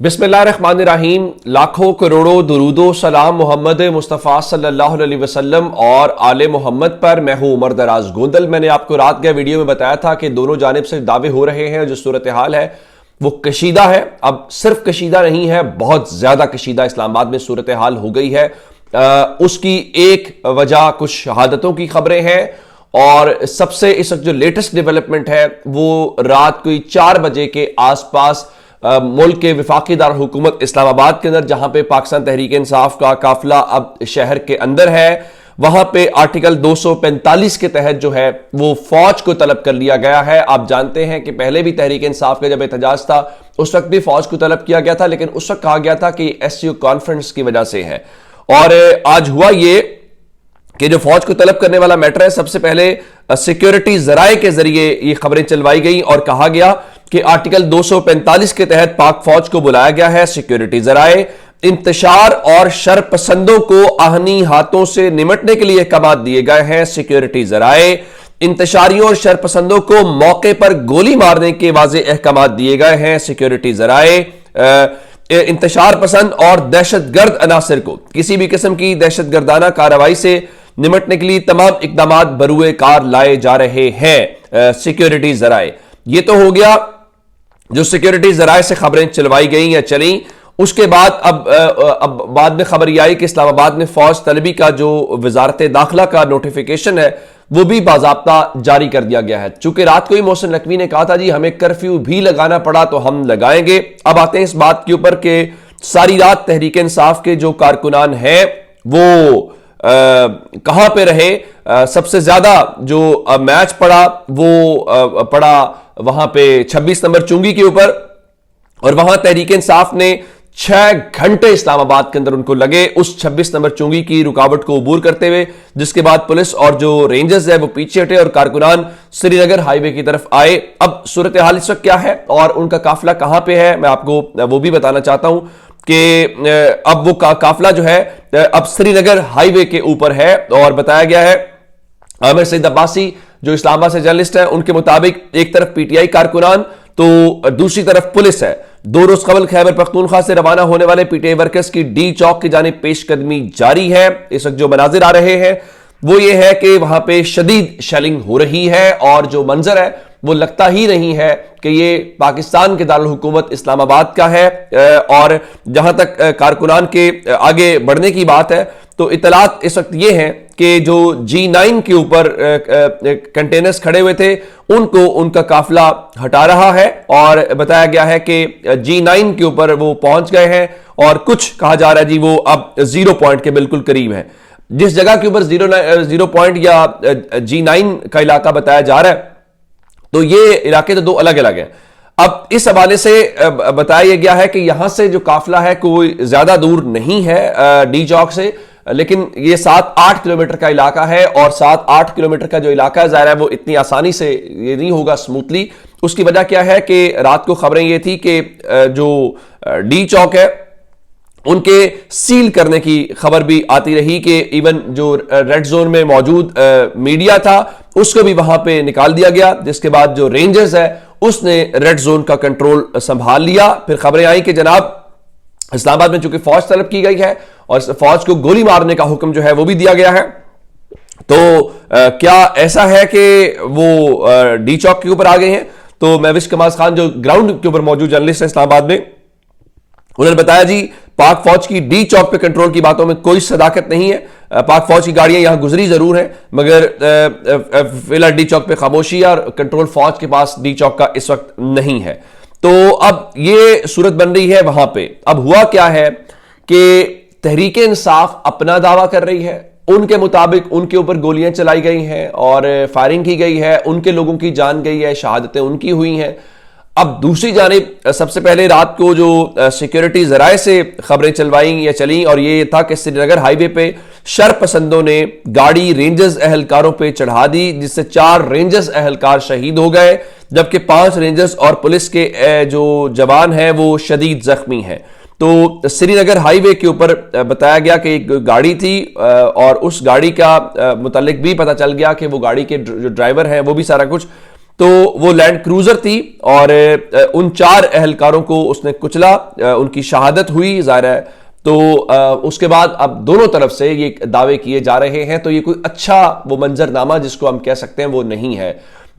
बिस्मिल्लाहिर्रहमानिर्रहीम। लाखों करोड़ों दुरूदो सलाम मोहम्मद मुस्तफ़ा सल्लल्लाहु अलैहि वसल्लम और आले मोहम्मद पर। मैं हूं उमर दराज गोंदल। मैंने आपको रात के वीडियो में बताया था कि दोनों जानिब से दावे हो रहे हैं, जो सूरत हाल है वो कशीदा है। अब सिर्फ कशीदा नहीं है, बहुत ज्यादा कशीदा इस्लामाबाद में सूरत हाल हो गई है। उसकी एक वजह कुछ शहादतों की खबरें हैं, और सबसे इस वक्त जो लेटेस्ट डेवलपमेंट है वो रात कोई 4 बजे के आसपास मुल्क के विफाकी दार हुकूमत इस्लामाबाद के अंदर, जहां पे पाकिस्तान तहरीक इंसाफ का काफिला अब शहर के अंदर है, वहां पे आर्टिकल 245 के तहत जो है वो फौज को तलब कर लिया गया है। आप जानते हैं कि पहले भी तहरीक इंसाफ का जब एहतजाज था उस वक्त भी फौज को तलब किया गया था, लेकिन उस वक्त कहा गया था कि एससीओ कॉन्फ्रेंस की वजह से है। और आज हुआ ये कि जो फौज को तलब करने वाला मैटर है, सबसे पहले सिक्योरिटी जराए के जरिए ये खबरें चलवाई गई और कहा गया कि आर्टिकल 245 के तहत पाक फौज को बुलाया गया है। सिक्योरिटी जराए इंतशार और शर पसंदों को आहनी हाथों से निमटने के लिए अहकाम दिए गए हैं। सिक्योरिटी जराए इंतशारियों और शर पसंदों को मौके पर गोली मारने के वाज़े अहकाम दिए गए हैं। सिक्योरिटी जराए इंतशार पसंद और दहशतगर्द अनासर को किसी भी किस्म की दहशतगर्दाना कार्रवाई से निमटने के लिए तमाम इकदाम बरूए कार लाए जा रहे हैं। सिक्योरिटी जराए, ये तो हो गया जो सिक्योरिटी जराए से खबरें चलवाई गई या चली। उसके बाद अब बाद में खबर यह आई कि इस्लामाबाद में फौज तलबी का जो वजारत दाखिला का नोटिफिकेशन है वो भी बाज़ाब्ता जारी कर दिया गया है। चूंकि रात को ही मोहसिन नकवी ने कहा था जी हमें कर्फ्यू भी लगाना पड़ा तो हम लगाएंगे। अब आते हैं इस बात के ऊपर कि सारी रात तहरीक इंसाफ के जो कारकुनान हैं वो कहां पे रहे। सबसे ज्यादा जो मैच पड़ा वो पड़ा वहां पे 26 नंबर चुंगी के ऊपर, और वहां तहरीक इंसाफ ने 6 घंटे इस्लामाबाद के अंदर उनको लगे उस 26 नंबर चुंगी की रुकावट को अबूर करते हुए, जिसके बाद पुलिस और जो रेंजर्स है वो पीछे हटे और कारकुनान श्रीनगर हाईवे की तरफ आए। अब सूरत हाल इस वक्त क्या है और उनका काफिला कहां पे है, मैं आपको वो भी बताना चाहता हूं कि अब वो काफिला जो है अब श्रीनगर हाईवे के ऊपर है। और बताया गया है आमिर सईद अब्बासी जो इस्लामाबाद से जर्नलिस्ट है, उनके मुताबिक एक तरफ पीटीआई कारकुनान तो दूसरी तरफ पुलिस है। 2 रोज कबल खैबर पख्तूनख्वा से रवाना होने वाले पीटीआई वर्कर्स की डी चौक की जानिब पेशकदमी जारी है। इस वक्त जो मनाजिर आ रहे हैं वो ये है कि वहां पे शदीद शेलिंग हो रही है, और जो मंजर है वो लगता ही नहीं है कि ये पाकिस्तान के दारुल हुकूमत इस्लामाबाद का है। और जहां तक कारकुनान के आगे बढ़ने की बात है तो इतलात इस वक्त ये है कि जो G9 के ऊपर कंटेनर्स खड़े हुए थे उनको उनका काफिला हटा रहा है, और बताया गया है कि G9 के ऊपर वो पहुंच गए हैं, और कुछ कहा जा रहा है जी वो अब 0 पॉइंट के बिल्कुल करीब है। जिस जगह के ऊपर 0 पॉइंट या G9 का इलाका बताया जा रहा है तो ये इलाके तो 2 अलग अलग हैं। अब इस हवाले से बताया गया है कि यहां से जो काफिला है कोई ज्यादा दूर नहीं है डी चौक से, लेकिन ये 7-8 किलोमीटर का इलाका है, और 7-8 किलोमीटर का जो इलाका है ज़ाहिर है वो इतनी आसानी से ये नहीं होगा स्मूथली। उसकी वजह क्या है कि रात को खबरें ये थी कि जो डी चौक है उनके सील करने की खबर भी आती रही कि इवन जो रेड जोन में मौजूद मीडिया था उसको भी वहां पे निकाल दिया गया, जिसके बाद जो रेंजर्स है उसने रेड जोन का कंट्रोल संभाल लिया। फिर खबरें आई कि जनाब इस्लामाबाद में चूंकि फौज तलब की गई है और फौज को गोली मारने का हुक्म जो है वो भी दिया गया है, तो क्या ऐसा है कि वो डी चौक के ऊपर आ गए हैं? तो महविश कमाल खान जो ग्राउंड के ऊपर मौजूद जर्नलिस्ट है इस्लामाबाद में, उन्होंने बताया जी पाक फौज की डी चौक पे कंट्रोल की बातों में कोई सदाकत नहीं है। पाक फौज की गाड़ियां यहां गुजरी जरूर हैं, मगर फिलहाल डी चौक पे खामोशी और कंट्रोल फौज के पास डी चौक का इस वक्त नहीं है। तो अब ये सूरत बन रही है वहां पे। अब हुआ क्या है कि तहरीक इंसाफ अपना दावा कर रही है, उनके मुताबिक उनके ऊपर गोलियां चलाई गई हैं और फायरिंग की गई है, उनके लोगों की जान गई है, शहादतें उनकी हुई हैं। अब दूसरी जानिब सबसे पहले रात को जो सिक्योरिटी जराए से खबरें चलवाई या चली, और ये था कि श्रीनगर हाईवे पे शर पसंदों ने गाड़ी रेंजर्स अहलकारों पे चढ़ा दी, जिससे 4 रेंजर्स अहलकार शहीद हो गए, जबकि 5 रेंजर्स और पुलिस के जो जवान हैं वो शदीद जख्मी हैं। तो श्रीनगर हाईवे के ऊपर बताया गया कि एक गाड़ी थी, और उस गाड़ी का मुतालिक भी पता चल गया कि वो गाड़ी के जो ड्राइवर हैं वो भी सारा कुछ तो वो लैंड क्रूजर थी और उन 4 एहलकारों को उसने कुचला, उनकी शहादत हुई ज़ाहिर है। तो उसके बाद अब दोनों तरफ से ये दावे किए जा रहे हैं, तो ये कोई अच्छा वो मंजरनामा जिसको हम कह सकते हैं वो नहीं है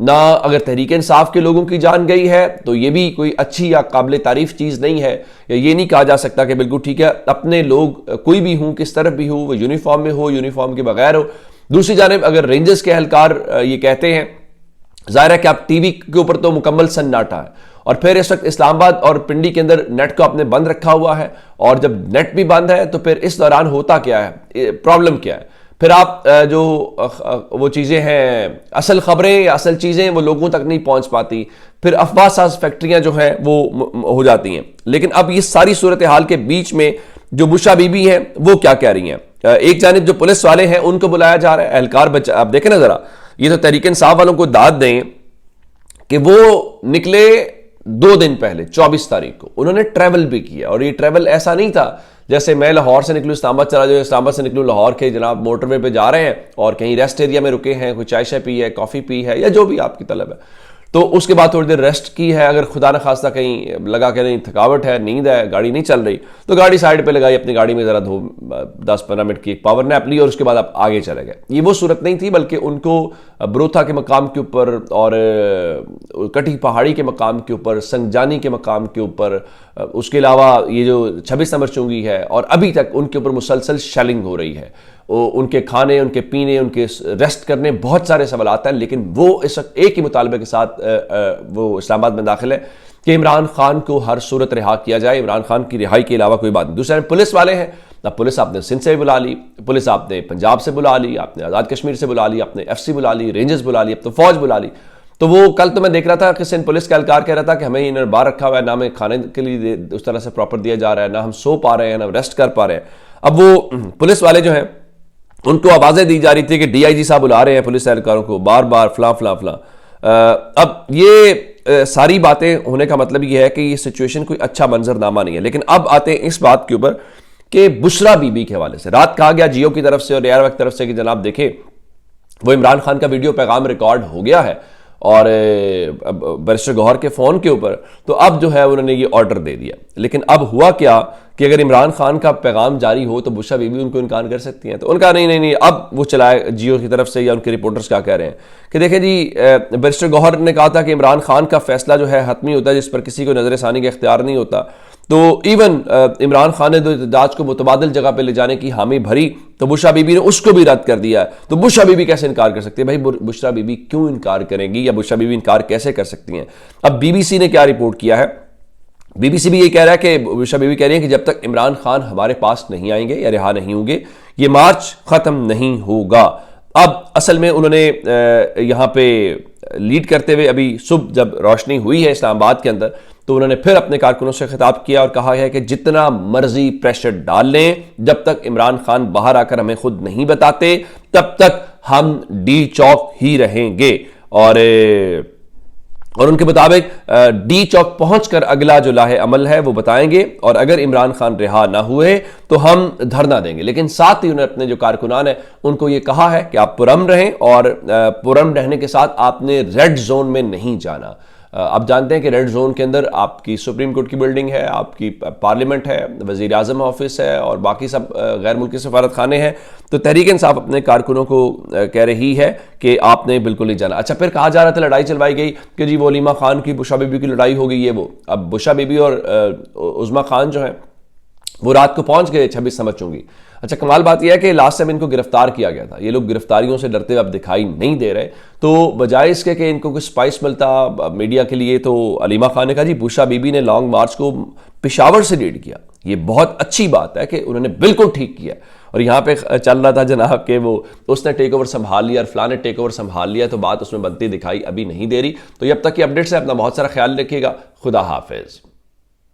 ना। अगर तहरीक इंसाफ के लोगों की जान गई है तो ये भी कोई अच्छी या काबिल तारीफ चीज़ नहीं है। ये नहीं कहा जा सकता कि बिल्कुल ठीक है, अपने लोग कोई भी हों, किस तरफ भी हो, वो यूनिफॉर्म में हो, यूनिफॉर्म के बगैर हो। दूसरी जानिब अगर रेंजर्स के एहलकार ये कहते हैं, जाहिर है कि आप टीवी के ऊपर तो मुकम्मल सन्नाटा है, और फिर इस वक्त इस्लामाबाद और पिंडी के अंदर नेट को आपने बंद रखा हुआ है, और जब नेट भी बंद है तो फिर इस दौरान होता क्या है, प्रॉब्लम क्या है? फिर आप जो वो चीज़ें हैं, असल खबरें या असल चीज़ें वो लोगों तक नहीं पहुंच पाती, फिर अफवाह साज फैक्ट्रियां जो हैं वो हो जाती हैं। लेकिन अब ये सारी सूरत हाल के बीच में जो बुशरा बीबी हैं वो क्या कह रही हैं? एक जानिब जो पुलिस वाले हैं उनको बुलाया जा रहा है, एहलकार बच्चा, आप देखें ना जरा, ये तो तहरीक इंसाफ वालों को दाद दें कि वो निकले 2 दिन पहले 24 तारीख को उन्होंने ट्रैवल भी किया, और ये ट्रैवल ऐसा नहीं था जैसे मैं लाहौर से निकलूँ इस्लामाबाद चला जाऊँ, इस्लामाबाद से निकलूँ लाहौर के जनाब मोटरवे पे जा रहे हैं और कहीं रेस्ट एरिया में रुके हैं, कोई चाय शाय पी है, कॉफ़ी पी है, या जो भी आपकी तलब है, तो उसके बाद थोड़ी देर रेस्ट की है। अगर खुदा न खास्ता कहीं लगा के नहीं थकावट है, नींद है, गाड़ी नहीं चल रही, तो गाड़ी साइड पे लगाई, अपनी गाड़ी में ज़रा 10-15 मिनट की एक पावर नैप ली और उसके बाद आप आगे चले गए। ये वो सूरत नहीं थी, बल्कि उनको बरोथा के मकाम के ऊपर और कटी पहाड़ी के मकाम के ऊपर, संगजानी के मकाम के ऊपर, उसके अलावा ये जो 26 नंबर चुंगी है, और अभी तक उनके ऊपर मुसलसल शेलिंग हो रही है। उनके खाने, उनके पीने, उनके रेस्ट करने, बहुत सारे सवालात हैं। लेकिन वो इस वक्त एक ही मुतालबे के साथ वो इस्लामाबाद में दाखिल है कि इमरान खान को हर सूरत रिहा किया जाए, इमरान खान की रिहाई के अलावा कोई बात नहीं। दूसरे पुलिस वाले हैं, अब पुलिस आपने सिंध से बुला ली, पुलिस आपने पंजाब से बुला ली, आपने आज़ाद कश्मीर से बुला ली, आपने FC बुला ली, रेंजर्स बुला ली, अब तो फौज बुला ली। तो वो कल तो मैं देख रहा था कि सिंध पुलिस का एहलकार कह रहा था कि हमें इन्हें बाहर रखा हुआ है, ना हमें खाने के लिए उस तरह से प्रॉपर दिया जा रहा है, ना हम सो पा रहे हैं, ना रेस्ट कर पा रहे हैं। अब वो पुलिस वाले जो हैं उनको आवाज़ें दी जा रही थी कि DIG साहब बुला रहे हैं पुलिस एहलकारों को बार बार, फला फला फला। अब ये सारी बातें होने का मतलब ये है कि ये सिचुएशन कोई अच्छा मंजरनामा नहीं है। लेकिन अब आते हैं इस बात के ऊपर कि बुशरा बीबी के हवाले से रात कहा गया जियो की तरफ से और एयरवेक की तरफ से कि जनाब देखें वो इमरान खान का वीडियो पैगाम रिकॉर्ड हो गया है और बैरिस्टर गौहर के फ़ोन के ऊपर, तो अब जो है उन्होंने ये ऑर्डर दे दिया। लेकिन अब हुआ क्या कि अगर इमरान खान का पैगाम जारी हो तो बुशरा बीबी उनको इनकार कर सकती हैं। तो उनका नहीं, अब वो चलाए जियो की तरफ से, या उनके रिपोर्टर्स क्या कह रहे हैं कि देखें जी, बैरिस्टर गौहर ने कहा था कि इमरान खान का फैसला जो है हतमी होता है, जिस पर किसी को नजरसानी का इख्तियार नहीं होता। तो इवन इमरान खान ने एहतजाज को मुतबादिल जगह पर ले जाने की हामी भरी, तो बुशरा बीबी ने उसको भी रद्द कर दिया। तो बुशरा बीबी कैसे इनकार कर सकती है? भाई बुशरा बीबी क्यों इनकार करेंगी, या बुशरा बीबी इनकार कैसे कर सकती हैं? अब BBC ने क्या रिपोर्ट किया है, BBC भी ये कह रहा है कि बुशरा बीबी कह रही है कि जब तक इमरान खान हमारे पास नहीं आएंगे या रिहा नहीं होंगे, ये मार्च खत्म नहीं होगा। अब असल में उन्होंने यहाँ पे लीड करते हुए अभी सुबह जब रोशनी हुई है इस्लामाबाद के अंदर, तो उन्होंने फिर अपने कारकुनों से खिताब किया और कहा है कि जितना मर्जी प्रेशर डाल लें, जब तक इमरान खान बाहर आकर हमें खुद नहीं बताते तब तक हम डी चौक ही रहेंगे। और उनके मुताबिक डी चौक पहुंचकर अगला जो लाहे अमल है वो बताएंगे, और अगर इमरान खान रिहा ना हुए तो हम धरना देंगे। लेकिन साथ ही उन्होंने अपने जो कारकुनान है उनको ये कहा है कि आप पुरअमन रहें, और पुरअमन रहने के साथ आपने रेड जोन में नहीं जाना। आप जानते हैं कि रेड जोन के अंदर आपकी सुप्रीम कोर्ट की बिल्डिंग है, आपकी पार्लियामेंट है, वज़ीर आज़म ऑफिस है और बाकी सब गैर मुल्की सफारत खाने हैं। तो तहरीक इंसाफ अपने कारकुनों को कह रही है कि आपने बिल्कुल नहीं जाना। अच्छा, फिर कहा जा रहा था, लड़ाई चलवाई गई कि जी वो अलीमा खान की बुशरा बीबी की लड़ाई हो गई है। वो अब बुशरा बीबी और उज़मा खान जो है वो रात को पहुंच गए 26 नंबर चुंगी। अच्छा, कमाल बात यह है कि लास्ट टाइम इनको गिरफ्तार किया गया था, ये लोग गिरफ्तारियों से डरते हुए अब दिखाई नहीं दे रहे। तो बजाय इसके कि इनको कुछ स्पाइस मिलता मीडिया के लिए, तो अलीमा खान ने कहा जी बुशरा बीबी ने लॉन्ग मार्च को पेशावर से लीड किया। ये बहुत अच्छी बात है कि उन्होंने बिल्कुल ठीक किया। और यहाँ पे चल रहा था जनाब के वो उसने टेक ओवर संभाल लिया और फलाने टेक ओवर संभाल लिया, तो बात उसमें बनती दिखाई अभी नहीं दे रही। तो जब तक की अपडेट्स है अपना बहुत सारा ख्याल रखिएगा। खुदा हाफिज।